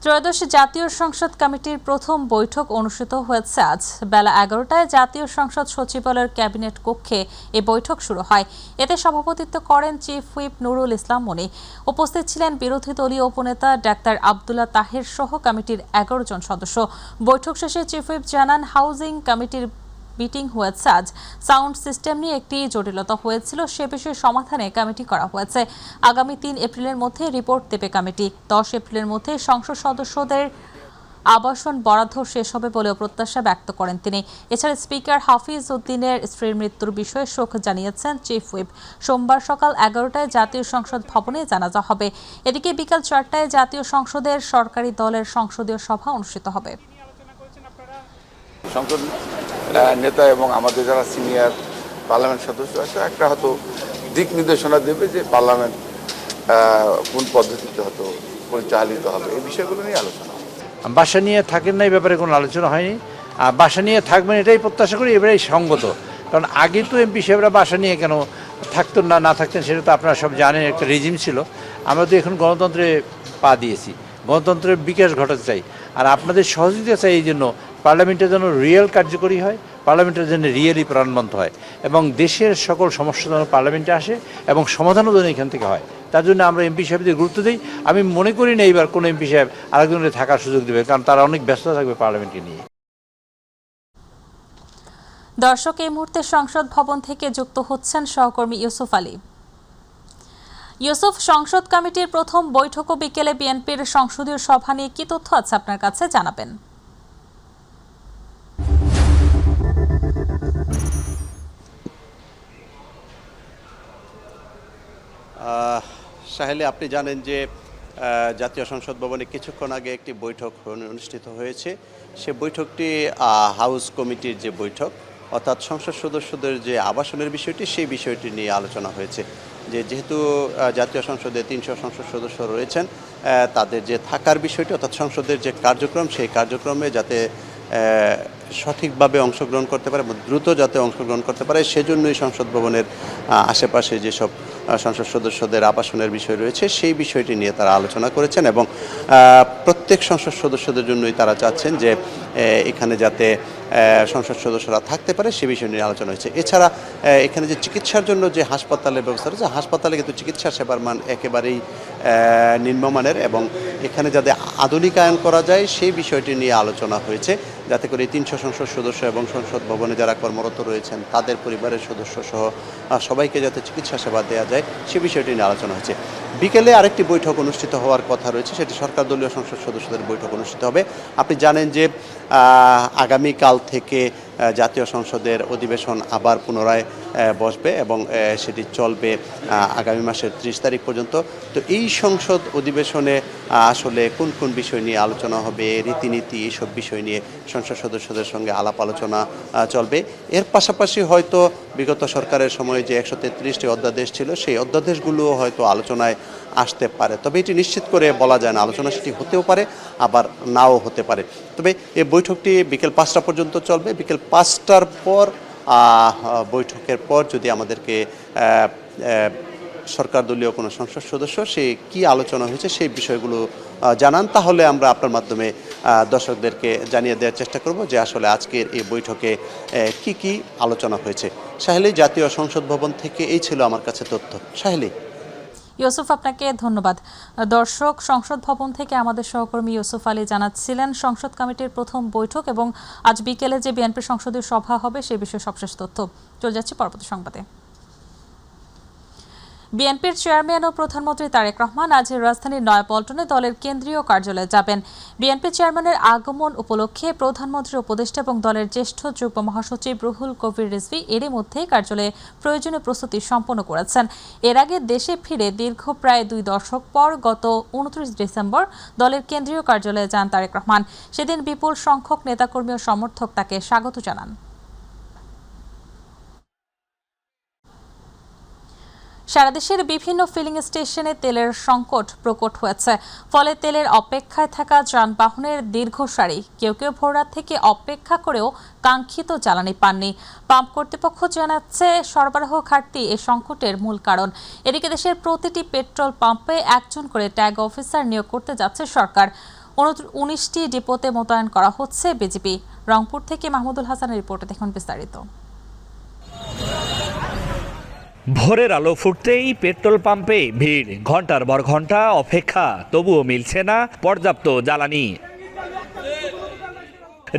ত্রয়োদশ জাতীয় সংসদ কমিটির প্রথম বৈঠক অনুষ্ঠিত হয়েছে আজ বেলা 11টায় জাতীয় সংসদ সচিবালয়ের ক্যাবিনেট কক্ষে এই বৈঠক শুরু হয়। এতে সভাপতিত্ব করেন চিফ হুইপ নুরুল ইসলাম মনি। উপস্থিত ছিলেন বিরোধী দলীয় উপনেতা ডাক্তার আব্দুল্লাহ তাহের সহ কমিটির 11 জন সদস্য। বৈঠক শেষে চিফ হুইপ জানান, হাউজিং কমিটির মিটিং হয়েছে আজ। সাউন্ড সিস্টেম নিয়ে একটি জটিলতা হয়েছিল, সে বিষয়ে সমাধানে কমিটি করা হয়েছে। আগামী 3 এপ্রিলের মধ্যে রিপোর্ট দেবে কমিটি। 10 এপ্রিলের মধ্যে সংসদ সদস্যদের আবাসন বরাদ্দ শেষ হবে বলেও প্রত্যাশা ব্যক্ত করেন তিনি। এছাড়া স্পিকার হাফিজ উদ্দিনের স্ত্রীর মৃত্যুর বিষয়ে শোক জানিয়েছেন চিফ হুইপ। সোমবার সকাল 11টায় জাতীয় সংসদ ভবনে জানাজা হবে। এদিকে বিকাল 4টায় জাতীয় সংসদের সরকারি দলের সংসদীয় সভা অনুষ্ঠিত হবে। সংসদ নেতা এবং আমাদের যারা সিনিয়র পার্লামেন্ট সদস্য আছে, একটা হয়তো দিক নির্দেশনা দেবে যে পার্লামেন্ট কোন পদ্ধতিতে হয়তো পরিচালিত হবে, এই বিষয়গুলো নিয়ে আলোচনা। বাসা নিয়ে থাকেন না, এই ব্যাপারে কোনো আলোচনা হয়নি। আর বাসা নিয়ে থাকবেন এটাই প্রত্যাশা করি, এবারেই সঙ্গত। কারণ আগে তো এমপি সাহেবরা বাসা নিয়ে কেন থাকতেন না থাকতেন সেটা তো আপনারা সব জানেন, একটা রেজিম ছিল। আমরা তো এখন গণতন্ত্রে পা দিয়েছি, গণতন্ত্রের বিকাশ ঘটাতে চাই। আর আপনাদের সহযোগিতা চাই এই জন্য পার্লামেন্টের জন্য রিয়েল কার্যকরী হয়, পার্লামেন্টের জন্য রিয়েলি প্রাণবন্ত হয় এবং দেশের সকল সমস্যা যেন পার্লামেন্টে আসে এবং সমাধানও যেন এখান থেকে হয়। তার জন্য আমরা এমপি সাহেবদের গুরুত্ব দিই। আমি মনে করি না এইবার কোনো এমপি সাহেব আরেকজনের থাকার সুযোগ দেবে, কারণ তারা অনেক ব্যস্ত থাকবে পার্লামেন্টকে নিয়ে। দর্শক, এই মুহূর্তে সংসদ ভবন থেকে যুক্ত হচ্ছেন সহকর্মী ইউসুফ আলী। ইউসুফ, সংসদ কমিটির প্রথম বৈঠক ও বিকেলে বিএনপির সংসদীয় সভা নিয়ে কি তথ্য আছে আপনার কাছে, জানাবেন। সাহেলি, আপনি জানেন যে জাতীয় সংসদ ভবনে কিছুক্ষণ আগে একটি বৈঠক অনুষ্ঠিত হয়েছে। সে বৈঠকটি হাউস কমিটির যে বৈঠক, অর্থাৎ সংসদ সদস্যদের যে আবাসনের বিষয়টি, সেই বিষয়টি নিয়ে আলোচনা হয়েছে। যেহেতু জাতীয় সংসদে 300 সংসদ সদস্য রয়েছেন, তাদের যে থাকার বিষয়টি, অর্থাৎ সংসদের যে কার্যক্রম, সেই কার্যক্রমে যাতে সঠিকভাবে অংশগ্রহণ করতে পারে, দ্রুত যাতে অংশগ্রহণ করতে পারে, সেজন্যই সংসদ ভবনের আশেপাশে যেসব সংসদ সদস্যদের আবাসনের বিষয় রয়েছে সেই বিষয়টি নিয়ে তারা আলোচনা করেছেন এবং প্রত্যেক সংসদ সদস্যদের জন্যই তারা চাচ্ছেন যে এখানে যাতে সংসদ সদস্যরা থাকতে পারে সে বিষয় নিয়ে আলোচনা হয়েছে। এছাড়া এখানে যে চিকিৎসার জন্য যে হাসপাতালের ব্যবস্থা রয়েছে, হাসপাতালে কিন্তু চিকিৎসা সেবার মান একেবারেই নিম্নমানের এবং এখানে যাতে আধুনিকায়ন করা যায় সেই বিষয়টি নিয়ে আলোচনা হয়েছে, যাতে করে 300 সংসদ সদস্য এবং সংসদ ভবনে যারা কর্মরত রয়েছেন তাদের পরিবারের সদস্য সহ সবাইকে যাতে চিকিৎসা সেবা দেওয়া যায় সে বিষয়টি নিয়ে আলোচনা হয়েছে। বিকেলে আরেকটি বৈঠক অনুষ্ঠিত হওয়ার কথা রয়েছে, সেটি সরকার দলীয় সংসদ সদস্যদের বৈঠক অনুষ্ঠিত হবে। আপনি জানেন যে আগামীকাল থেকে জাতীয় সংসদের অধিবেশন আবার পুনরায় বসবে এবং সেটি চলবে আগামী মাসের 30 তারিখ পর্যন্ত। তো এই সংসদ অধিবেশনে আসলে কোন কোন বিষয় নিয়ে আলোচনা হবে, রীতিনীতি, এইসব বিষয় নিয়ে সংসদ সদস্যদের সঙ্গে আলাপ আলোচনা চলবে। এর পাশাপাশি হয়তো বিগত সরকারের সময়ে যে 133টি অধ্যাদেশ ছিল সেই অধ্যাদেশগুলোও হয়তো আলোচনায় আসতে পারে। তবে এটি নিশ্চিত করে বলা যায় না, আলোচনা সেটি হতেও পারে আবার নাও হতে পারে। তবে এই বৈঠকটি বিকেল 5টা পর্যন্ত চলবে। বিকেল 5টার পর বৈঠকের পর যদি আমাদেরকে সরকার দলীয় কোনো সংসদ সদস্য সে কি আলোচনা হয়েছে সেই বিষয়গুলো জানান, তাহলে আমরা আপনার মাধ্যমে দর্শকদেরকে জানিয়ে দেওয়ার চেষ্টা করব যে আসলে আজকের এই বৈঠকে কি কি আলোচনা হয়েছে। সাহেলি, জাতীয় সংসদ ভবন থেকে এই ছিল আমার কাছে তথ্য। সাহেলি। ইউসুফ, আপনাকে ধন্যবাদ। দর্শক, সংসদ ভবন থেকে আমাদের সহকর্মী ইউসুফ আলী জানাচ্ছিলেন সংসদ কমিটির প্রথম বৈঠক এবং আজ বিকেলে যে বিএনপির সংসদীয় সভা হবে সে বিষয়ে সবশেষ তথ্য। চলে যাচ্ছে পরবর্তী সংবাদে। বিএনপির চেয়ারম্যান ও প্রধানমন্ত্রী তারেক রহমান আজ রাজধানীর নয়াপল্টনে দলের কেন্দ্রীয় কার্যালয়ে যাবেন। বিএনপি চেয়ারম্যানের আগমন উপলক্ষে প্রধানমন্ত্রীর উপদেষ্টা এবং দলের জ্যেষ্ঠ যুগ্ম মহাসচিব রুহুল কবির রিজভী এরই মধ্যেই কার্যালয়ে প্রয়োজনীয় প্রস্তুতি সম্পন্ন করেছেন। এর আগে দেশে ফিরে দীর্ঘ প্রায় 2 দশক পর গত 29 ডিসেম্বর দলের কেন্দ্রীয় কার্যালয়ে যান তারেক রহমান। সেদিন বিপুল সংখ্যক নেতাকর্মী ও সমর্থক তাকে স্বাগত জানান। সারা দেশের বিভিন্ন ফিলিং স্টেশনে তেলের সংকট প্রকট হয়েছে। ফলে তেলের অপেক্ষায় থাকা যানবাহনের দীর্ঘ সারি, কেউ কেউ ভোররাত থেকে অপেক্ষা করেও কাঙ্ক্ষিত জ্বালানি পাননি। পাম্প কর্তৃপক্ষ জানাচ্ছে সরবরাহ ঘাটতি এ সংকটের মূল কারণ। এদিকে দেশের প্রতিটি পেট্রোল পাম্পে একজন করে ট্যাগ অফিসার নিয়োগ করতে যাচ্ছে সরকার। 19টি ডিপোতে মোতায়েন করা হচ্ছে বিজিবি। রংপুর থেকে মাহমুদুল হাসানের রিপোর্টে দেখুন বিস্তারিত। ভোরের আলো ফুটতেই পেট্রোল পাম্পে ভিড়, ঘন্টার পর ঘন্টা অপেক্ষা, তবুও মিলছে না পর্যাপ্ত জ্বালানি।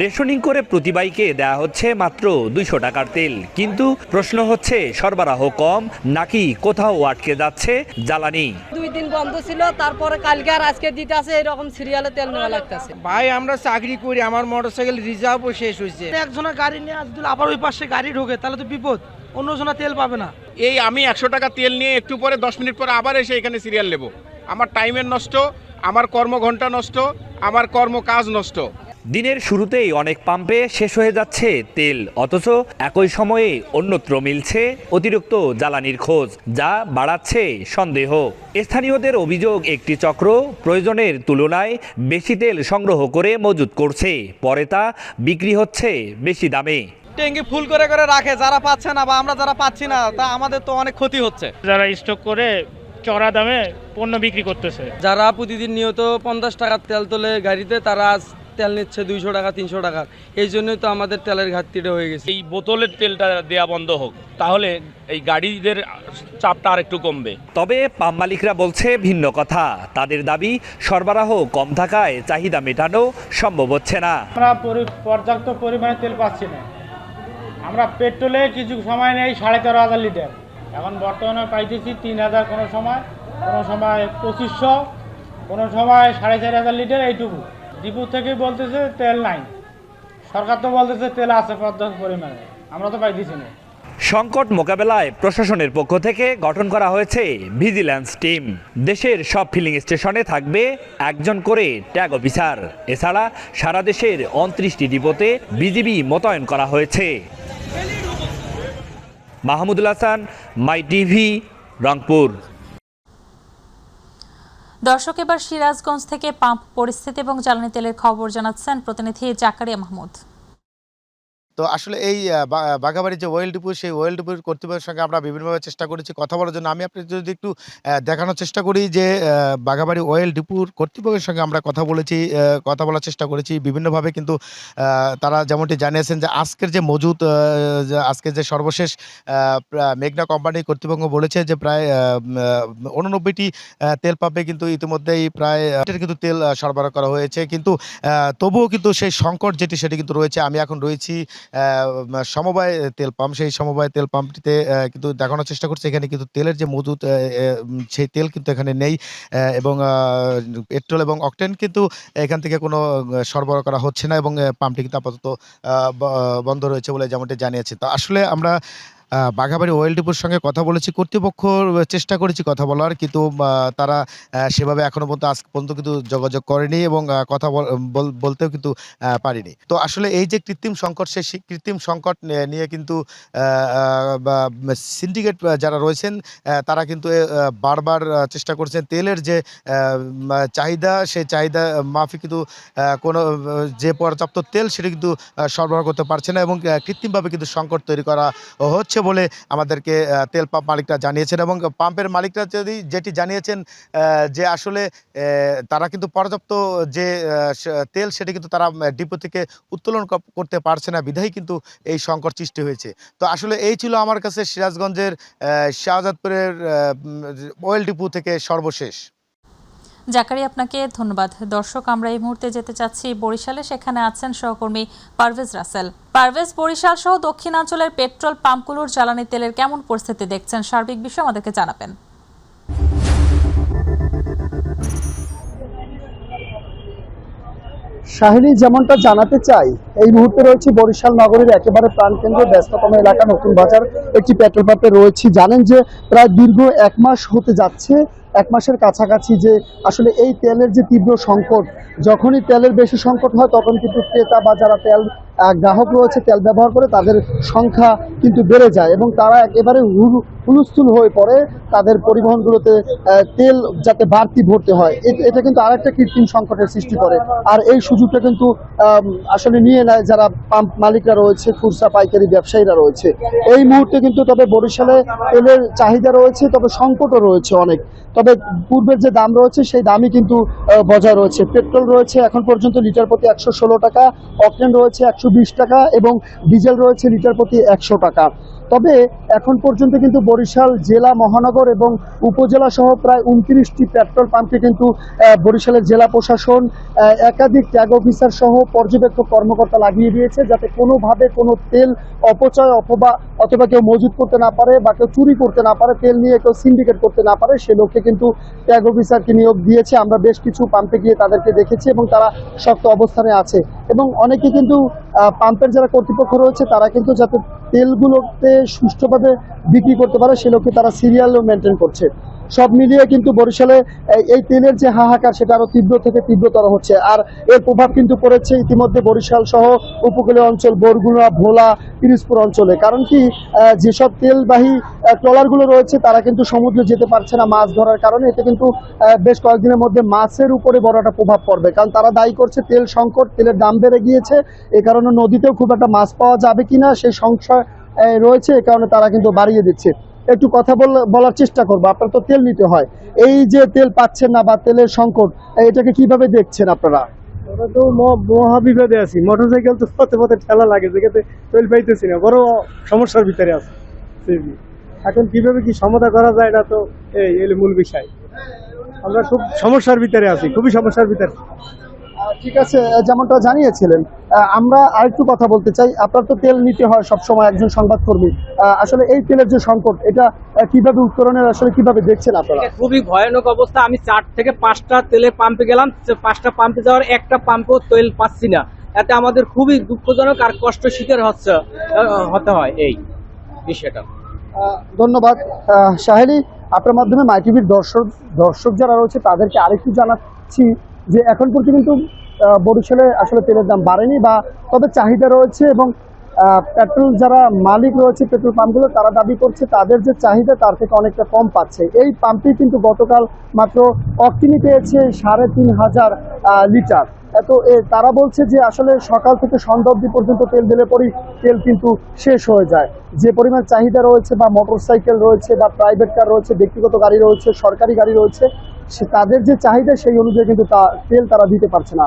রেশনিং করে প্রতি বাইকে দেয়া হচ্ছে মাত্র 200 টাকার তেল, কিন্তু প্রশ্ন হচ্ছে সরবরাহ কম নাকি কোথাও আটকে যাচ্ছে জ্বালানি। 2 দিন বন্ধ ছিল, তারপরে কালকে আর আজকে দিতে আছে, এরকম সিরিয়ালে তেল নেওয়া লাগতেছে। ভাই আমরা চাকরি করি, আমার মোটরসাইকেল রিজার্ভও শেষ হয়েছে। একজনের গাড়ি নিয়ে আজ দিল, আবার ওই পাশে গাড়ি ঢোকে, তাহলে তো বিপদ, অন্যজনা তেল পাবে না। এই আমি 100 টাকা তেল নিয়ে একটু পরে 10 মিনিট পরে আবার এসে এখানে সিরিয়াল নেব। আমার টাইমের নষ্ট, আমার কর্মঘণ্টা নষ্ট, আমার কর্মকাজ নষ্ট। দিনের শুরুতেই অনেক পাম্পে শেষ হয়ে যাচ্ছে তেল, অথচ একই সময়ে অন্যত্র মিলছে অতিরিক্ত জ্বালানির খোঁজ, যা বাড়াচ্ছে সন্দেহ। স্থানীয়দের অভিযোগ, একটি চক্র প্রয়োজনের তুলনায় বেশি তেল সংগ্রহ করে মজুত করছে, পরে তা বিক্রি হচ্ছে বেশি দামে। ট্যাঙ্কি ফুল করে করে রাখে, যারা পাচ্ছে না বা আমরা যারা পাচ্ছি না, তা আমাদের তো অনেক ক্ষতি হচ্ছে। যারা স্টক করে চড়া দামে পণ্য বিক্রি করতেছে, যারা প্রতিদিন নিয়ত 50 টাকার তেল তোলে গাড়িতে, তারা আজ তেল নিচ্ছে 200 টাকা 300 টাকা। এই জন্যই তো আমাদের তেলের ঘাটতিটা হয়ে গেছে। এই বোতলের তেলটা দেয়া বন্ধ হোক, তাহলে এই গাড়িদের চাপটা আর একটু কমবে। তবে পাম্প মালিকরা বলছে ভিন্ন কথা। তাদের দাবি, সরবরাহ কম থাকায় চাহিদা মেটানো সম্ভব হচ্ছে না। আমরা পর্যাপ্ত পরিমাণে তেল পাচ্ছি না। আমরা পেট্রোলে কিছু সময় নেই 13,500 লিটার, এখন বর্তমানে পাইতেছি 3,000, কোনো সময় 2500, কোনো সময় 4,500 লিটার। এইটুকু ডিপো থেকে বলতেছে তেল নাই, সরকার তো বলতেছে তেল আছে পর্যাপ্ত পরিমাণে, আমরা তো পাইতেছি না। সংকট মোকাবেলায় প্রশাসনের পক্ষ থেকে গঠন করা হয়েছে ভিজিল্যান্স টিম। দেশের সব ফিলিং স্টেশনে থাকবে একজন করে ট্যাগ অফিসার। এছাড়া সারা দেশের 29টি ডিপোতে বিজিবি মোতায়েন করা হয়েছে। মাহমুদুল হাসান, মাই টিভি, রংপুর। দর্শক, এবার সিরাজগঞ্জ থেকে পাম্প পরিস্থিতি এবং জ্বালানি তেলের খবর জানাচ্ছেন প্রতিনিধি জাকারিয়া মাহমুদ। তো আসলে এই বাঘাবাড়ির যে ওয়েল ডিপো, সেই ওয়েল ডিপোর কর্তৃপক্ষের সঙ্গে আমরা বিভিন্নভাবে চেষ্টা করেছি কথা বলার জন্য। আমি আপনাকে যদি একটু দেখানোর চেষ্টা করি যে বাঘাবাড়ি ওয়েল ডিপোর কর্তৃপক্ষের সঙ্গে আমরা কথা বলার চেষ্টা করেছি বিভিন্নভাবে, কিন্তু তারা যেমনটি জানিয়েছেন যে আজকের যে মজুদ, আজকের যে সর্বশেষ মেঘনা কোম্পানি কর্তৃপক্ষ বলেছে যে প্রায় 89টি তেল পাম্পে কিন্তু ইতিমধ্যেই প্রায় কিন্তু তেল সরবরাহ করা হয়েছে, কিন্তু তবুও কিন্তু সেই সংকট সেটি কিন্তু রয়েছে। আমি এখন রয়েছি সমবায় তেল পাম্প, সেই সমবায় তেল পাম্পটিতে কিন্তু দেখানোর চেষ্টা করছে এখানে কিন্তু তেলের যে মজুদ, সেই তেল কিন্তু এখানে নেই, এবং পেট্রোল এবং অকটেন কিন্তু এখান থেকে কোনো সরবরাহ করা হচ্ছে না, এবং পাম্পটি কিন্তু আপাতত বন্ধ রয়েছে বলে যেমনটি জানিয়েছে। তো আসলে আমরা বাঘাবাড়ি ওয়েল ডিপোর সঙ্গে কথা বলেছি, কর্তৃপক্ষ চেষ্টা করেছি কথা বলার, কিন্তু তারা সেভাবে এখনো পর্যন্ত আজ পর্যন্ত কিন্তু যোগাযোগ করেনি এবং কথা বলতেও কিন্তু পারিনি। তো আসলে এই যে কৃত্রিম সংকট, সেই কৃত্রিম সংকট নিয়ে কিন্তু সিন্ডিকেট যারা রয়েছেন তারা কিন্তু বারবার চেষ্টা করছেন তেলের যে চাহিদা, সেই চাহিদা মাফিক কিন্তু কোনো যে পর্যাপ্ত তেল সেটা কিন্তু সরবরাহ করতে পারছে না, এবং কৃত্রিমভাবে কিন্তু সংকট তৈরি করা হচ্ছে বলে আমাদেরকে তেল পাম্প মালিকরা জানিয়েছেন। এবং পাম্পের মালিকরা যেটি জানিয়েছেন যে আসলে তারা কিন্তু পর্যাপ্ত যে তেল সেটা কিন্তু তারা ডিপো থেকে উত্তোলন করতে পারছে না, বিধায় কিন্তু এই সংকট সৃষ্টি হয়েছে। তো আসলে এই ছিল আমার কাছে সিরাজগঞ্জের শাহজাদপুরের ওয়েল ডিপো থেকে সর্বশেষ। জাকারিয়া, আপনাকে ধন্যবাদ। দর্শক, আমরা এই মুহূর্তে যেতে চাচ্ছি বরিশালে, সেখানে আছেন সহকর্মী পারভেজ রাসেল। পারভেজ, বরিশাল সহ দক্ষিণাঞ্চলের পেট্রোল পাম্পগুলোর জ্বালানি তেলের কেমন পরিস্থিতি দেখছেন, সার্বিক বিষয় আমাদেরকে জানাবেন। শাহিনী, যেমনটা জানাতে চাই, এই মুহূর্তে রয়েছে বরিশাল নগরীর একেবারে প্রাণকেন্দ্র ব্যস্ততম এলাকা নতুন বাজার একটি পেট্রোল পাম্পে রয়েছে। জানেন যে প্রায় দীর্ঘ 1 মাস হতে যাচ্ছে, 1 মাসের কাছাকাছি যে আসলে এই তেলের যে তীব্র সংকট, যখনই তেলের বেশি সংকট হয় তখন কিন্তু ক্রেতা বা যারা তেল গ্রাহক রয়েছে তেল ব্যবহার করে তাদের সংখ্যা কিন্তু বেড়ে যায়, এবং তারা একেবারে হুলস্থুল হয়ে পড়ে তাদের পরিবহনগুলোতে তেল যাতে বাড়তি ভরতে হয়। এটা কিন্তু আরেকটা কৃত্রিম সংকটের সৃষ্টি করে। আর এই সুযোগটা কিন্তু আসলে নিয়ে নেয় যারা পাম্প মালিকরা রয়েছে, খুচরা পাইকারি ব্যবসায়ীরা রয়েছে। এই মুহূর্তে কিন্তু তবে বরিশালে তেলের চাহিদা রয়েছে, তবে সংকটও রয়েছে অনেক। তবে পূর্বের যে দাম রয়েছে সেই দামই কিন্তু বজায় রয়েছে। পেট্রোল রয়েছে এখন পর্যন্ত লিটার প্রতি 116 টাকা, অকটেন রয়েছে 120 টাকা এবং ডিজেল রয়েছে লিটার প্রতি 100 টাকা। তবে এখন পর্যন্ত কিন্তু বরিশাল জেলা, মহানগর এবং উপজেলা সহ প্রায় 29টি পেট্রোল পাম্পে কিন্তু বরিশালের জেলা প্রশাসন একাধিক ট্যাগ অফিসার সহ পর্যবেক্ষক কর্মকর্তা লাগিয়ে দিয়েছে, যাতে কোনোভাবে কোনো তেল অপচয় অথবা কেউ মজুত করতে না পারে বা কেউ চুরি করতে না পারে, তেল নিয়ে কেউ সিন্ডিকেট করতে না পারে, সে লক্ষ্যে কিন্তু ট্যাগ অফিসারকে নিয়োগ দিয়েছে। আমরা বেশ কিছু পাম্পে গিয়ে তাদেরকে দেখেছি এবং তারা শক্ত অবস্থানে আছে। এবং অনেকে কিন্তু পাম্পের যারা কর্তৃপক্ষ রয়েছে তারা কিন্তু যাতে তেলগুলোতে সুষ্ঠুভাবে বিক্রি করতে পারে সে লক্ষ্যে তারা সিরিয়ালও মেনটেন করছে। সব মিলিয়ে কিন্তু বরিশালে এই তেলের যে হাহাকার সেটা আরো তীব্র থেকে তীব্রতর হচ্ছে। আর এর প্রভাব কিন্তু পড়েছে ইতিমধ্যে বরিশাল সহ উপকূলীয় অঞ্চল, বরগুনা, ভোলা, পিরোজপুর অঞ্চলে। কারণ কি, যেসব তেলবাহী ট্রলারগুলো রয়েছে তারা কিন্তু সমুদ্রে যেতে পারছে না মাছ ধরার কারণে। এতে কিন্তু বেশ কয়েকদিনের মধ্যে মাছের উপরে বড় একটা প্রভাব পড়বে, কারণ তারা দায়ী করছে তেল সংকট, তেলের দাম বেড়ে গিয়েছে। এ কারণে নদীতেও খুব একটা মাছ পাওয়া যাবে কিনা সেই সংশয় রয়েছে। এ কারণে তারা কিন্তু বাড়িয়ে দিচ্ছে। একটু কথা বলার চেষ্টা করবো, আপনার তো তেল নিতে হয়, এই যে তেল পাচ্ছেন না বা তেলের সংকট, এটাকে কিভাবে দেখছেন আপনারা? ওরা তো মহাবিপদে আছি, মোটরসাইকেল তো পথে পথে ঠেলা লাগে, যেখানে তেল পাইতেছি না, বড় সমস্যার ভিতরে আছে। এখন কিভাবে কি সমাধান করা যায় না, তো এই মূল বিষয়। আমরা খুব সমস্যার ভিতরে আছি, খুবই সমস্যার ভিতরে। ঠিক আছে, যেমনটা জানিয়েছিলেন, আমরা আরেকটু কথা বলতে চাই। আপনার তো তেল নিতে হয় সবসময়, একজন সংবাদকর্মী, আসলে এই তেলের যে সংকট এটা কিভাবে উত্তরণের আসলে কিভাবে দেখছেন আপনারা? খুবই ভয়ানক অবস্থা। আমি 4 থেকে 5টা তেলের পাম্পে গেলাম, 5টা পাম্পে যাওয়ার একটা পাম্পও তেল পাচ্ছি না। এতে আমাদের খুবই দুঃখজনক আর কষ্ট স্বীকার হতে হয় এই বিষয়টা। ধন্যবাদ সাহেলি। আপনার মাধ্যমে মাই টিভির দর্শক যারা রয়েছে তাদেরকে আরেকটু জানাচ্ছি যে এখন পর্যন্ত কিন্তু বরিশালে আসলে তেলের দাম বাড়েনি, বা তবে চাহিদা রয়েছে। এবং পেট্রোল যারা মালিক রয়েছে পেট্রোল পাম্পগুলো, তারা দাবি করছে তাদের যে চাহিদা তার থেকে অনেকটা কম পাচ্ছে। এই পাম্পটি কিন্তু গতকাল মাত্র অক্টিনি পেয়েছে 3500 লিটার। তো তারা বলছে যে আসলে সকাল থেকে সন্ধ্যা অবধি পর্যন্ত তেল দিলে পরই তেল কিন্তু শেষ হয়ে যায়। যে পরিমাণ চাহিদা রয়েছে, বা মোটরসাইকেল রয়েছে, বা প্রাইভেট কার রয়েছে, ব্যক্তিগত গাড়ি রয়েছে, সরকারি গাড়ি রয়েছে, তাদের যে চাহিদা সেই অনুযায়ী কিন্তু তেল তারা দিতে পারছে না।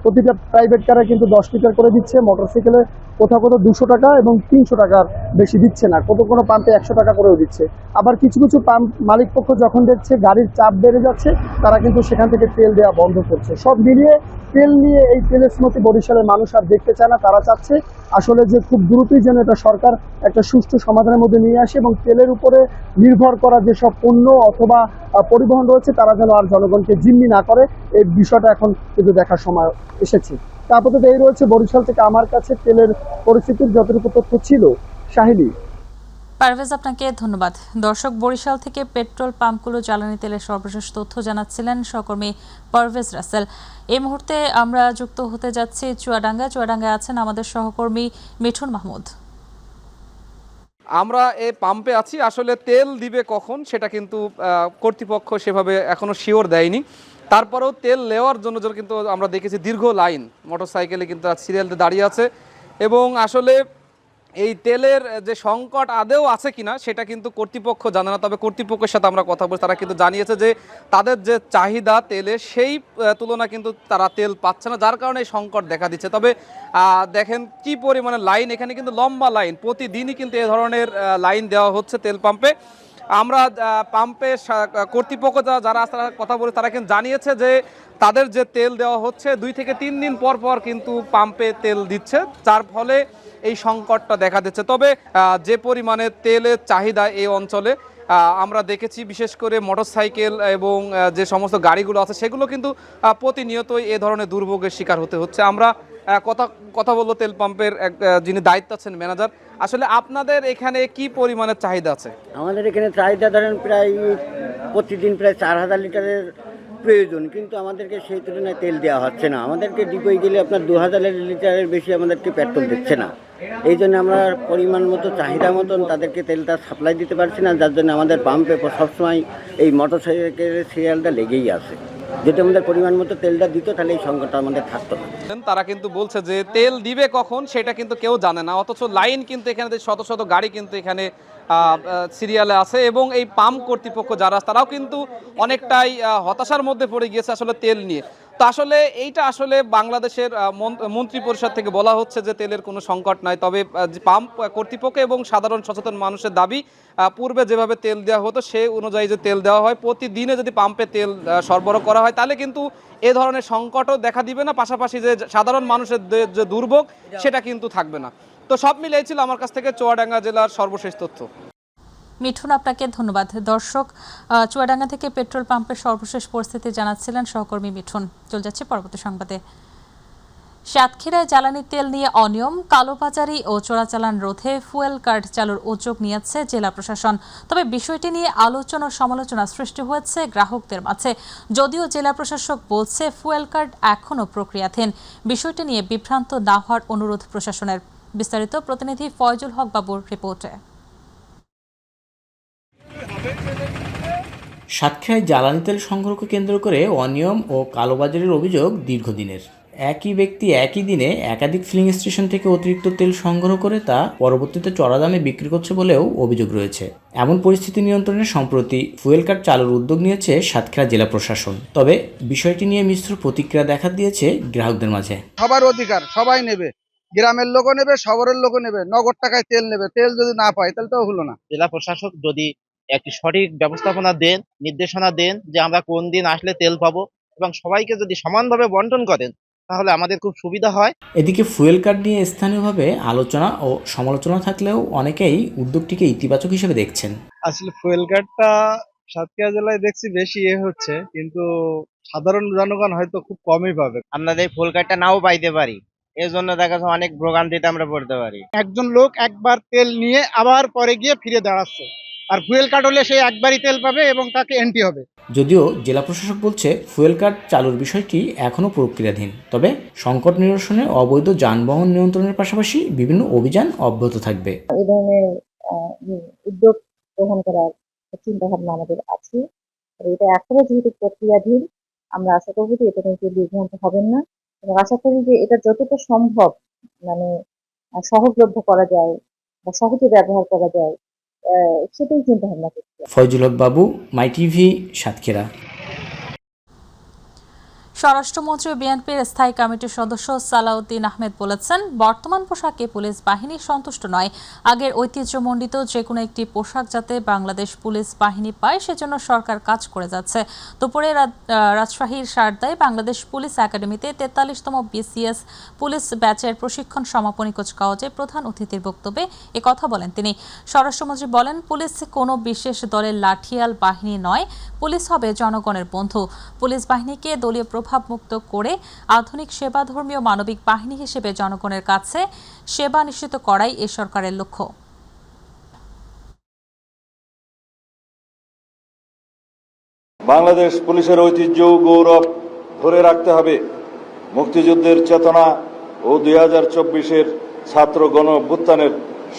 প্রতিটা প্রাইভেট কারে কিন্তু 10 লিটার করে দিচ্ছে, মোটরসাইকেলে কোথাও 200 টাকা এবং 300 টাকার বেশি দিচ্ছে না, কোনো পাম্পে 100 টাকা করেও দিচ্ছে। আবার কিছু পাম্প মালিক পক্ষ যখন দেখছে গাড়ির চাপ বেড়ে যাচ্ছে, তারা কিন্তু সেখান থেকে তেল দেওয়া বন্ধ করছে। সব মিলিয়ে তেল নিয়ে এই তেলের স্মৃতি বরিশালের মানুষ আর দেখতে চায় না। তারা চাচ্ছে আসলে যে খুব দ্রুতই যেন এটা সরকার একটা সুষ্ঠু সমাধানের মধ্যে নিয়ে আসে, এবং তেলের উপরে নির্ভর করা যেসব পণ্য অথবা পরিবহন রয়েছে তারা যেন আর জনগণকে জিম্মি না করে। এই বিষয়টা এখন কিন্তু দেখার সময় এসেছে। তা আপাতত এই রয়েছে বরিশাল থেকে আমার কাছে তেলের পরিস্থিতির যতটুকু তথ্য ছিল। সাহিলি। পারভেজ, আপনাকে ধন্যবাদ। দর্শক, বরিশাল থেকে পেট্রোল পাম্পগুলো জ্বালানি তেলের সর্বশেষ তথ্য জানাচ্ছিলেন সহকর্মী পারভেজ রাসেল। এই মুহূর্তে আমরা যুক্ত হতে যাচ্ছি চুয়াডাঙ্গায় আছেন আমাদের সহকর্মী মিঠুন মাহমুদ। আমরা এই পাম্পে আছি, আসলে তেল দিবে কখন সেটা কিন্তু কর্তৃপক্ষ সেভাবে এখনো শিওর দেয়নি। তারপরেও তেল নেওয়ার জন্য কিন্তু আমরা দেখেছি দীর্ঘ লাইন, মোটরসাইকেলে কিন্তু সিরিয়ালতে দাঁড়িয়ে আছে। এবং আসলে এই তেলের যে সংকট আদৌ আছে কিনা সেটা কিন্তু কর্তৃপক্ষ জানে না। তবে কর্তৃপক্ষের সাথে আমরা কথা বলছি, তারা কিন্তু জানিয়েছে যে তাদের যে চাহিদা তেলের সেই তুলনায় কিন্তু তারা তেল পাচ্ছে না, যার কারণে এই সংকট দেখা দিচ্ছে। তবে দেখেন কি পরিমাণে লাইন, এখানে কিন্তু লম্বা লাইন, প্রতিদিনই কিন্তু এ ধরনের লাইন দেওয়া হচ্ছে তেল পাম্পে। আমরা পাম্পে কর্তৃপক্ষ যারা কথা বলে তারা কিন্তু জানিয়েছে যে তাদের যে তেল দেওয়া হচ্ছে 2 থেকে 3 দিন পর পর কিন্তু পাম্পে তেল দিচ্ছে, যার ফলে এই সংকটটা দেখা দিচ্ছে। তবে যে পরিমাণে তেলের চাহিদা এই অঞ্চলে আমরা দেখেছি, বিশেষ করে মোটরসাইকেল এবং যে সমস্ত গাড়িগুলো আছে সেগুলো কিন্তু প্রতিনিয়তই এ ধরনের দুর্ভোগের শিকার হতে হচ্ছে। আমরা কথা বলবো তেল পাম্পের যিনি দায়িত্ব আছেন ম্যানেজার। আসলে আপনাদের এখানে কি পরিমাণের চাহিদা আছে? আমাদের এখানে চাহিদা ধরেন প্রায় প্রতিদিন প্রায় 4000 লিটারের প্রয়োজন, কিন্তু আমাদেরকে সেই তুলনায় তেল দেওয়া হচ্ছে না। আমাদেরকে ডিপোয় গেলে আপনার 2000 লিটারের বেশি আমাদেরকে পেট্রোল দিচ্ছে না। এই জন্য আমরা পরিমাণ মতো চাহিদা মতন তাদেরকে তেলটা সাপ্লাই দিতে পারছি না, যার জন্য আমাদের পাম্পে সবসময় এই মোটর সাইকেলের সিরিয়ালটা লেগেই আছে। যদি আমাদের পরিমাণ মতো তেলটা দিত তাহলে এই সংকটটা আমাদের থাকতো না। তারা কিন্তু বলছে যে তেল দিবে কখন সেটা কিন্তু কেউ জানে না, অথচ লাইন কিন্তু এখানে শত শত গাড়ি কিন্তু এখানে সিরিয়ালে আছে এবং এই পাম্প কর্তৃপক্ষ যারা তারাও কিন্তু অনেকটাই হতাশার মধ্যে পড়ে গিয়েছে আসলে তেল নিয়ে। তো আসলে এইটা আসলে বাংলাদেশের মন্ত্রী পরিষদ থেকে বলা হচ্ছে যে তেলের কোনো সংকট নাই, তবে পাম্প কর্তৃপক্ষ এবং সাধারণ সচেতন মানুষের দাবি পূর্বে যেভাবে তেল দেওয়া হতো সেই অনুযায়ী যে তেল দেওয়া হয়, প্রতিদিনে যদি পাম্পে তেল সরবরাহ করা হয় তাহলে কিন্তু এ ধরনের সংকটও দেখা দিবে না, পাশাপাশি যে সাধারণ মানুষের যে দুর্ভোগ সেটা কিন্তু থাকবে না। তো সব মিলিয়ে ছিল আমার কাছ থেকে চুয়াডাঙ্গা জেলার সর্বশেষ তথ্য। মিঠুন, আপনাকে ধন্যবাদ। দর্শক, চুয়াডাঙ্গা থেকে পেট্রোল পাম্পের সর্বশেষ পরিস্থিতি জানাচ্ছিলেন সহকর্মী মিঠুন। চলে যাচ্ছে পরবর্তী সংবাদে। সাতক্ষীরায় জ্বালানি তেল নিয়ে অনিয়ম, কালোবাজারি ও চোরাচালান রোধে ফুয়েল কার্ড চালুর উদ্যোগ নিয়েছে জেলা প্রশাসন। তবে বিষয়টি নিয়ে আলোচনা ও সমালোচনা সৃষ্টি হয়েছে গ্রাহকদের মাঝে। যদিও জেলা প্রশাসক বলছে ফুয়েল কার্ড এখনও প্রক্রিয়াধীন। বিষয়টি নিয়ে বিভ্রান্ত না হওয়ার অনুরোধ প্রশাসনের। বিস্তারিত প্রতিনিধি ফয়জুল হক বাবুর রিপোর্টে। সাতক্ষীরায় জ্বালানি তেল সংগ্রহকে কেন্দ্র করে অনিয়ম ও কালোবাজারির অভিযোগ দীর্ঘদিনের। একই ব্যক্তি একই দিনে একাধিক ফিলিং স্টেশন থেকে অতিরিক্ত তেল সংগ্রহ করে তা পরবর্তীতে চড়া দামে বিক্রি করছে বলেও অভিযোগ রয়েছে। এমন পরিস্থিতি নিয়ন্ত্রণে সম্প্রতি ফুয়েল কার্ড চালুর উদ্যোগ নিয়েছে সাতক্ষীরা জেলা প্রশাসন। তবে বিষয়টি নিয়ে মিশ্র প্রতিক্রিয়া দেখা দিয়েছে গ্রাহকদের মাঝে। সবার অধিকার, সবাই নেবে, গ্রামের লোকও নেবে, শহরের লোকও নেবে, নগদ টাকায় তেল নেবে। তেল যদি না পায় তাহলে তো হলো না। জেলা প্রশাসক যদি একটি সঠিক ব্যবস্থাপনা দেন, নির্দেশনা দেন যে আমরা কোন দিন আসলে তেল পাবো এবং সবাইকে যদি সমানভাবে বন্টন করেন তাহলে আমাদের খুব সুবিধা হয়। এদিকে ফুয়েল কার্ড নিয়ে স্থানীয়ভাবে আলোচনা ও সমালোচনা থাকলেও অনেকেই উদ্যোগটিকে ইতিবাচক হিসেবে দেখছেন। আসলে ফুয়েল কার্ডটা সাতক্ষীরা জেলায় দেখছি বেশি হচ্ছে, কিন্তু সাধারণ জনগণ হয়তো খুব কমই পাবে। আমরা এই ফুয়েল কার্ডটা নাও পাইতে পারি, এর জন্য দেখা যাচ্ছে অনেক ভোগান্তিতে আমরা পড়তে পারি। একজন লোক একবার তেল নিয়ে আবার পরে গিয়ে ফিরে দাঁড়াচ্ছে, আর ফুয়েল কার্ড হলে সে একবারই তেল পাবে এবং তাকে এন্ট্রি হবে। যদিও জেলা প্রশাসক বলছে ফুয়েল কার্ড চালুর বিষয়টি এখনও প্রক্রিয়াধীন, তবে সংকট নিরসনে অবৈধ যানবাহন নিয়ন্ত্রণের পাশাপাশি বিভিন্ন অভিযান অব্যাহত থাকবে। এই ধরনের উদ্যোগ গ্রহণ করার চিন্তা ভাবনা আমাদের আছে। এটা এখনো যেহেতু প্রক্রিয়াধীন, আমরা আশা করব যে এটা নিয়ে বিভ্রান্ত হবেন না এবং আশা করি যে এটা যতটা সম্ভব সহজলভ্য করা যায় বা সহজে ব্যবহার করা যায় সেটাই চিন্তা ভাবনা করছি। ফয়জুল হক বাবু, মাই টিভি, সাতক্ষীরা। স্বরাষ্ট্রমন্ত্রী ও বিএনপির স্থায়ী কমিটির সদস্য সালাউদ্দিন আহমেদ বলেছেন, বর্তমান পোশাকে পুলিশ বাহিনী সন্তুষ্ট নয়। আগের ঐতিহ্যমণ্ডিত যে কোনো একটি পোশাক যাতে বাংলাদেশ পুলিশ বাহিনী পায় সেজন্য সরকার কাজ করে যাচ্ছে। দুপুরে রাজশাহীর সারদায় বাংলাদেশ পুলিশ একাডেমিতে 43তম বিসিএস পুলিশ ব্যাচের প্রশিক্ষণ সমাপনী কুচকাওয়াজে প্রধান অতিথির বক্তব্যে কথা বলেন তিনি। স্বরাষ্ট্রমন্ত্রী বলেন, পুলিশ কোনো বিশেষ দলের লাঠিয়াল বাহিনী নয়, পুলিশ হবে জনগণের বন্ধু। পুলিশ বাহিনীকে দলীয় প্রভাবমুক্ত করে আধুনিক সেবাধর্মীয় মানবিক বাহিনী হিসেবে জনগণের কাছে সেবা নিশ্চিত করাই এ সরকারের লক্ষ্য। বাংলাদেশ পুলিশের ঐতিহ্য গৌরব ধরে রাখতে হবে। মুক্তিযুদ্ধের চেতনা ও 2024-এর ছাত্র গণ অভ্যুত্থানের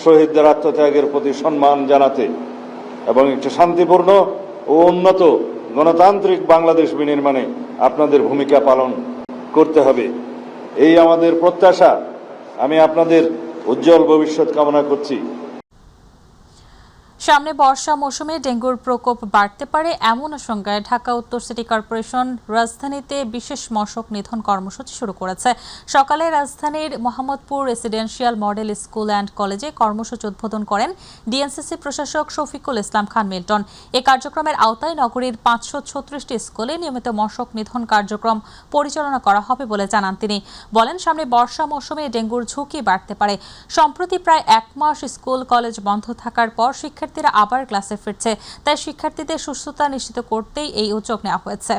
শহীদদের আত্মত্যাগের প্রতি সম্মান জানাতে এবং একটি শান্তিপূর্ণ ও উন্নত গণতান্ত্রিক বাংলাদেশ বিনির্মাণে আপনাদের ভূমিকা পালন করতে হবে। এই আমাদের প্রত্যাশা। আমি আপনাদের উজ্জ্বল ভবিষ্যৎ কামনা করছি। সামনে বর্ষা মৌসুমে ডেঙ্গুর প্রকোপ বাড়তে পারে এমন আশঙ্কায় ঢাকা উত্তর সিটি কর্পোরেশন রাজধানীতে বিশেষ মশক নিধন কর্মসূচি শুরু করেছে। সকালে রাজধানীর Mohammadpur residential model school and কলেজে কর্মসূচি উদ্বোধন করেন ডিএনসিসি প্রশাসক শফিকুল ইসলাম খান মিল্টন। এ কার্যক্রমের আওতায় নগরীর 536টি স্কুলে নিয়মিত মশক নিধন কার্যক্রম পরিচালনা করা হবে বলে জানান তিনি। বলেন, সামনে বর্ষা মৌসুমে ডেঙ্গুর ঝুঁকি বাড়তে পারে। সম্প্রতি প্রায় 1 মাস স্কুল কলেজ বন্ধ থাকার পর শিক্ষার্থীরা আবার ক্লাসে ফিরছে, তাই শিক্ষার্থীদের সুস্থতা নিশ্চিত করতেই এই উদ্যোগ নেওয়া হয়েছে।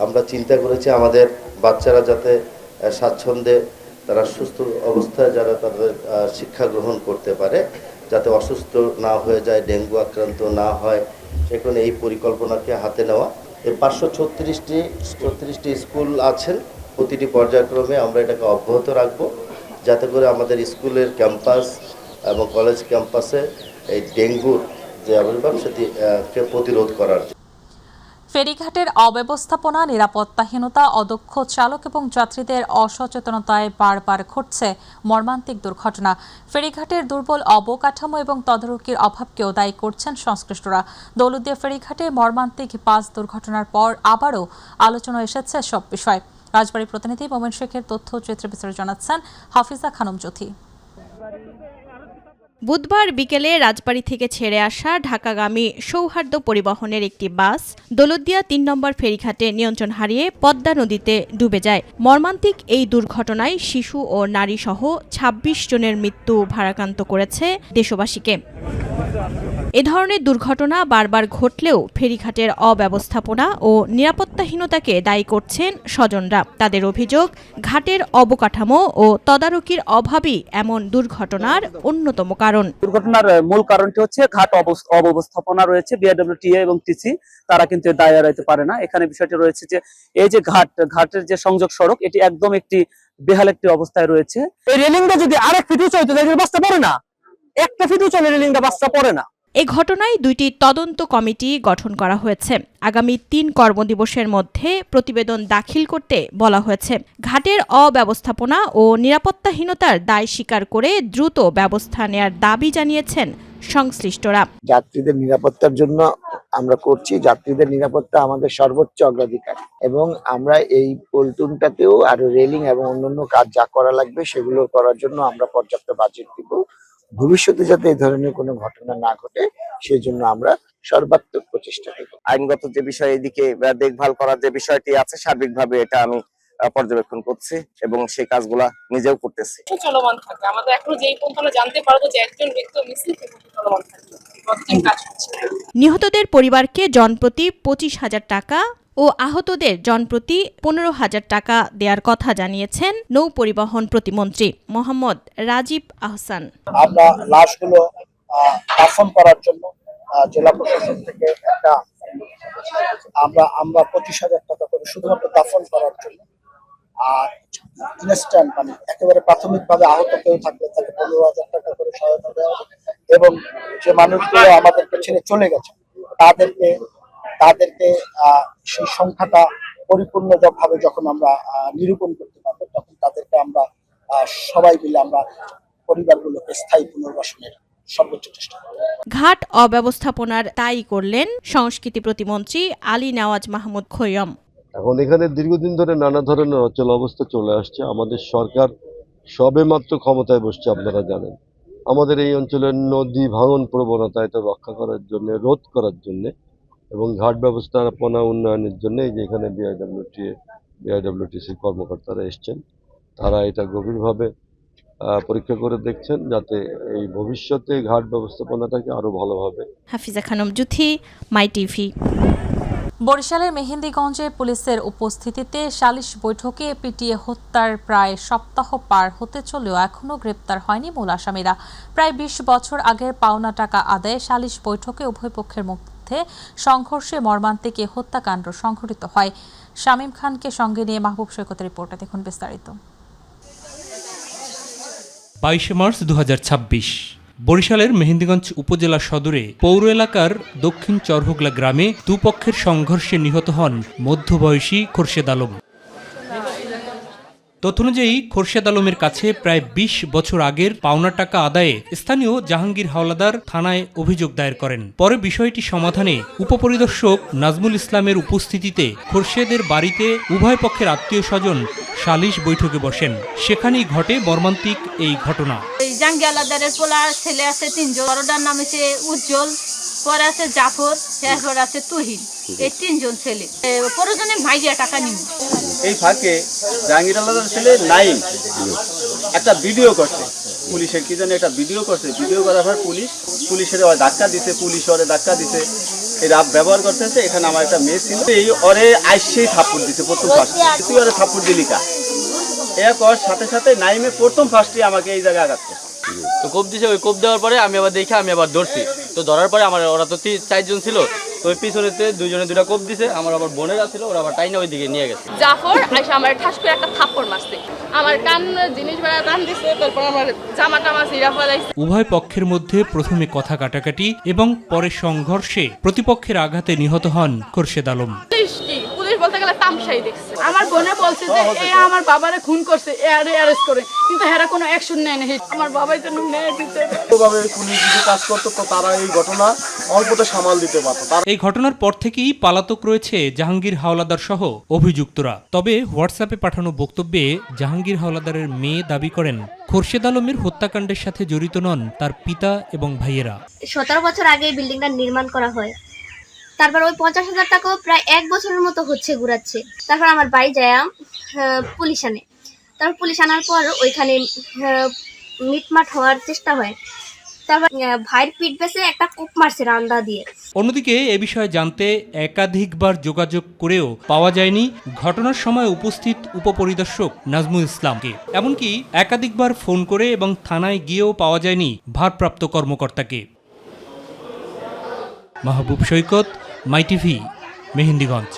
আমরা চিন্তা করেছি আমাদের বাচ্চারা যাতে স্বাচ্ছন্দ্যে তারা সুস্থ অবস্থায় যারা তাদের শিক্ষা গ্রহণ করতে পারে যাতে অসুস্থ না হয়ে যায়, ডেঙ্গু আক্রান্ত না হয়, সেখানে এই পরিকল্পনাকে হাতে নেওয়া। এই 536টি স্কুল আছেন, প্রতিটি পর্যায়ক্রমে আমরা এটাকে অব্যাহত রাখব, যাতে করে আমাদের স্কুলের ক্যাম্পাস এবং কলেজ ক্যাম্পাসে এই ডেঙ্গুর যে আবির্ভাব সেটিকে প্রতিরোধ করার জন্য। ফেরিঘাটের অব্যবস্থাপনা, নিরাপত্তাহীনতা, অদক্ষ চালক এবং যাত্রীদের অসচেতনতায় বারবার ঘটছে মর্মান্তিক দুর্ঘটনা। ফেরিঘাটের দুর্বল অবকাঠামো এবং তদারকির অভাবকেও দায়ী করছেন সংশ্লিষ্টরা। দৌলতদিয়া ফেরিঘাটে মর্মান্তিক বাস দুর্ঘটনার পর আবারও আলোচনা এসেছে সব বিষয়। রাজবাড়ী প্রতিনিধি মোমেন শেখের তথ্য চিত্রে বিস্তারিত জানাচ্ছেন হাফিজা খানম জ্যোতি। বুধবার বিকেলে রাজবাড়ী থেকে ছেড়ে আসা ঢাকাগামী সৌহার্দ্য পরিবহনের একটি বাস দৌলতদিয়া ৩ নম্বর ফেরিঘাটে নিয়ন্ত্রণ হারিয়ে পদ্মা নদীতে ডুবে যায়। মর্মান্তিক এই দুর্ঘটনায় শিশু ও নারীসহ ২৬ জনের মৃত্যু ভারাক্রান্ত করেছে দেশবাসীকে। এ ধরনের দুর্ঘটনা বারবার ঘটলেও ফেরিঘাটের অব্যবস্থাপনা ও নিরাপত্তাহীনতাকে দায়ী করছেন স্বজনরা। তাদের অভিযোগ, ঘাটের অবকাঠামো ও তদারকির অভাবই এমন দুর্ঘটনার অন্যতম কারণ। দুর্ঘটনার মূল কারণটি হচ্ছে ঘাট অব্যবস্থাপনা রয়েছে। বিআরডব্লিউটিএ এবং টিসি তারা কিন্তু দায় এড়াইতে পারে না। এখানে বিষয়টি রয়েছে যে এই যে ঘাটের যে সংযোগ সড়ক, এটি একদম একটি বেহাল একটি অবস্থায় রয়েছে। এই রেলিংটা যদি আরেক ফিটও চলতে তাহলে বাসটা পড়ে না, একটা ফিটও চলে রেলিংটা বাসটা পড়ে না। এ ঘটনায় ২টি তদন্ত কমিটি গঠন করা হয়েছে। আগামী ৩ কর্মদিবসের মধ্যে প্রতিবেদন দাখিল করতে বলা হয়েছে। ঘাটের অব্যবস্থাপনা ও নিরাপত্তাহীনতার দায় স্বীকার করে দ্রুত ব্যবস্থা নেয়ার দাবি জানিয়েছেন সংশ্লিষ্টরা। যাত্রীদের নিরাপত্তার জন্য আমরা করছি, যাত্রীদের নিরাপত্তা আমাদের সর্বোচ্চ অগ্রাধিকার, এবং আমরা এই পল্টনটাতেও আরো রেলিং এবং অন্যান্য কাজ যা করা লাগবে সেগুলো করার জন্য আমরা পর্যাপ্ত বাজেট দিব। ভবিষ্যতে যাতে এই ধরনের কোনো ঘটনা না ঘটে সেই জন্য আমরা সর্বাত্মক প্রচেষ্টা করব। আইনগত যে বিষয়, এদিকে দেখভাল করার যে বিষয়টি আছে, সার্বিকভাবে এটা আমি পর্যবেক্ষণ করছি এবং সেই কাজগুলা নিজেও করতেছি। চলমান থাকে, আমাদের এখনো যেই পর্যন্ত জানতে পারবো যে একজন ব্যক্তি মিসিং চলমান থাকে। নিহতদের পরিবারকে জনপ্রতি ২৫,০০০ টাকা ও আহতদের জনপ্রতি ১৫,০০০ টাকা দেওয়ার কথা জানিয়েছেন নৌ পরিবহন প্রতিমন্ত্রী মোহাম্মদ রাজীব আহসান। আমরা লাশগুলো দাফন করার জন্য জেলা প্রশাসন থেকে একটা আমরা ২৫,০০০ টাকা করে শুধুমাত্র দাফন করার জন্য, আর ইনস্ট্যান্ট মানে একেবারে প্রাথমিকভাবে আহত কেউ থাকলে তাকে ১৫,০০০ টাকা করে সহায়তা দেওয়া হবে। এবং যে মানুষগুলো আমাদেরকে ছেড়ে চলে গেছে তাদেরকে সেই সংখ্যাটা পরিপূর্ণভাবে যখন আমরা নিরূপণ করতে পারবো, তখন তাদেরকে আমরা সবাই মিলে আমরা পরিবারগুলোকে স্থায়ী পুনর্বাসনের সর্বোচ্চ চেষ্টা করব। ঘাট অব্যবস্থাপনার দায়ী করলেন সংস্কৃতি প্রতিমন্ত্রী আলী নেওয়াজ মাহমুদ খৈয়ম। এখন এখানে দীর্ঘদিন ধরে নানা ধরনের অচল অবস্থা চলে আসছে। আমাদের সরকার সবেমাত্র ক্ষমতায় বসছে, আপনারা জানেন। আমাদের এই অঞ্চলের নদী ভাঙন প্রবণতা এটা রক্ষা করার জন্য, রোধ করার জন্য এবং ঘাট ব্যবস্থাপনা উন্নয়নের জন্য এই যে এখানে বিআইডব্লিউটিসি কর্মকর্তারা এসছেন, তারা এটা গভীরভাবে পরীক্ষা করে দেখছেন যাতে এই ভবিষ্যতে ঘাট ব্যবস্থাপনাটাকে আরো ভালোভাবে। হাফিজা খানম জ্যোতি, মাই টিভি। বরিশালের মেহেন্দিগঞ্জে পুলিশের উপস্থিতিতে সালিশ বৈঠকে পিটিয়ে হত্যার প্রায় সপ্তাহ পার হতে চলেও এখনও গ্রেপ্তার হয়নি মূল আসামিরা। প্রায় ২০ বছর আগের পাওনা টাকা আদায়ে সালিশ বৈঠকে উভয় পক্ষের মধ্যে সংঘর্ষে মর্মান্তিক এ হত্যাকাণ্ড সংঘটিত হয়। শামীম খানকে সঙ্গে নিয়ে মাহবুব সৈকতের রিপোর্টে দেখুন বিস্তারিত। ২২ মার্চ ২০২৬ বরিশালের মেহেন্দিগঞ্জ উপজেলা সদরে পৌর এলাকার দক্ষিণ চরহোগলা গ্রামে দুপক্ষের সংঘর্ষে নিহত হন মধ্যবয়সী খোরশেদ আলম। তথ্য অনুযায়ী খোরশেদ আলমের কাছে প্রায় ২০ বছর আগের পাওনা টাকা আদায়ে স্থানীয় জাহাঙ্গীর হাওলাদার থানায় অভিযোগ দায়ের করেন। পরে বিষয়টি সমাধানে উপপরিদর্শক নাজমুল ইসলামের উপস্থিতিতে খোরশেদের বাড়িতে উভয় পক্ষের আত্মীয় স্বজন সালিশ বৈঠকে বসেন। সেখানেই ঘটে মর্মান্তিক এই ঘটনা। জাহাঙ্গীর হাওলাদারের পোলা ছেলে আছে ৩ জন, বড়টার নাম হচ্ছে উজ্জ্বল, পরে আছে জাফর, এরপর আছে তুহিন। এই ৩ জন ছেলে পরজনে ভাইয়া টাকা নিব। এই ফাঁকে জাহাঙ্গীর হাওলাদারের ছেলে নাইম একটা ভিডিও করছে, পুলিশের কি জানি একটা ভিডিও করছে। ভিডিও করার পর পুলিশের ধাক্কা দিছে, পুলিশ ওরে ধাক্কা দিছে, এই রাব ব্যবহার করতেছে। এখানে আমার একটা মেয়ে ছিল, এই ওরে আইসেই থাপ্পড় দিছে প্রথম ফার্স্ট। তুই ওরে থাপ্পড় দিলি কা? এরপর সাথে সাথে নাইমে প্রথম ফার্স্টে আমাকে এই জায়গায় আঘাত করছে। তো কোপ দিছে, ওই কোপ দেওয়ার পরে আমি আবার দেখে আমি আবার ধরছি। তো ধরার পরে আমার ওরা তো 4 জন ছিল, তো ওই পিছনেতে 2 জনে 2টা কোপ দিছে, আমার আবার বোনেরা ছিল, ওরা আবার টাইনা ওই দিকে নিয়ে গেছে। জাফর আইসা আমার ঠাস করে একটা থাপ্পড় মারছে, আমার কান জিনিস বেড়া টান দিছে, তারপর আমার জামা টামা ছিঁড়া ফেলাইছে। উভয় পক্ষের মধ্যে প্রথমে কথা কাটাকাটি এবং পরে সংঘর্ষে প্রতিপক্ষের আঘাতে নিহত হন খোরশেদ আলম। পুলিশ বলতে গেলে তামশাই দেখছে। আমার বোনে বলছে যে এ আমার বাবারে খুন করছে, এরে অ্যারেস্ট করে, কিন্তু হেরা কোনো অ্যাকশন নেয় না। আমার বাবাই তো ন্যায় দিতে ভাবে পুলিশ যদি কাজ করতো তো তারা এই ঘটনা অল্পতে সামাল দিতে পারতো। এই ঘটনার পর থেকেই পলাতক রয়েছে জাহাঙ্গীর হাওলাদার সহ অভিযুক্তরা। তবে হোয়াটসঅ্যাপে পাঠানো বক্তব্যে জাহাঙ্গীর হাওলাদারের মেয়ে দাবি করেন খোরশেদ আলমের হত্যাকাণ্ডের সাথে জড়িত নন তার পিতা এবং ভাইয়েরা। 17 বছর আগে এই বিল্ডিংটা নির্মাণ করা হয়, তারপর ওই 50,000 টাকাও প্রায় 1 বছরের মতো হচ্ছে ঘুরাচ্ছে। তারপর আমার ভাই যায় পুলিশ আনে, তারপর পুলিশ আনার পর ওইখানে মিটমাট হওয়ার চেষ্টা হয়। তারপর ভাইয়ের পিঠ বেসে একটা কোপ মারছে রান্দা দিয়ে। অন্যদিকে এ বিষয়ে জানতে একাধিকবার যোগাযোগ করেও পাওয়া যায়নি ঘটনার সময় উপস্থিত উপপরিদর্শক নাজমুল ইসলামকে। এমনকি একাধিকবার ফোন করে এবং থানায় গিয়েও পাওয়া যায়নি ভারপ্রাপ্ত কর্মকর্তাকে। মাহবুব সৈকত, মাই টিভি, মেহেন্দিগঞ্জ।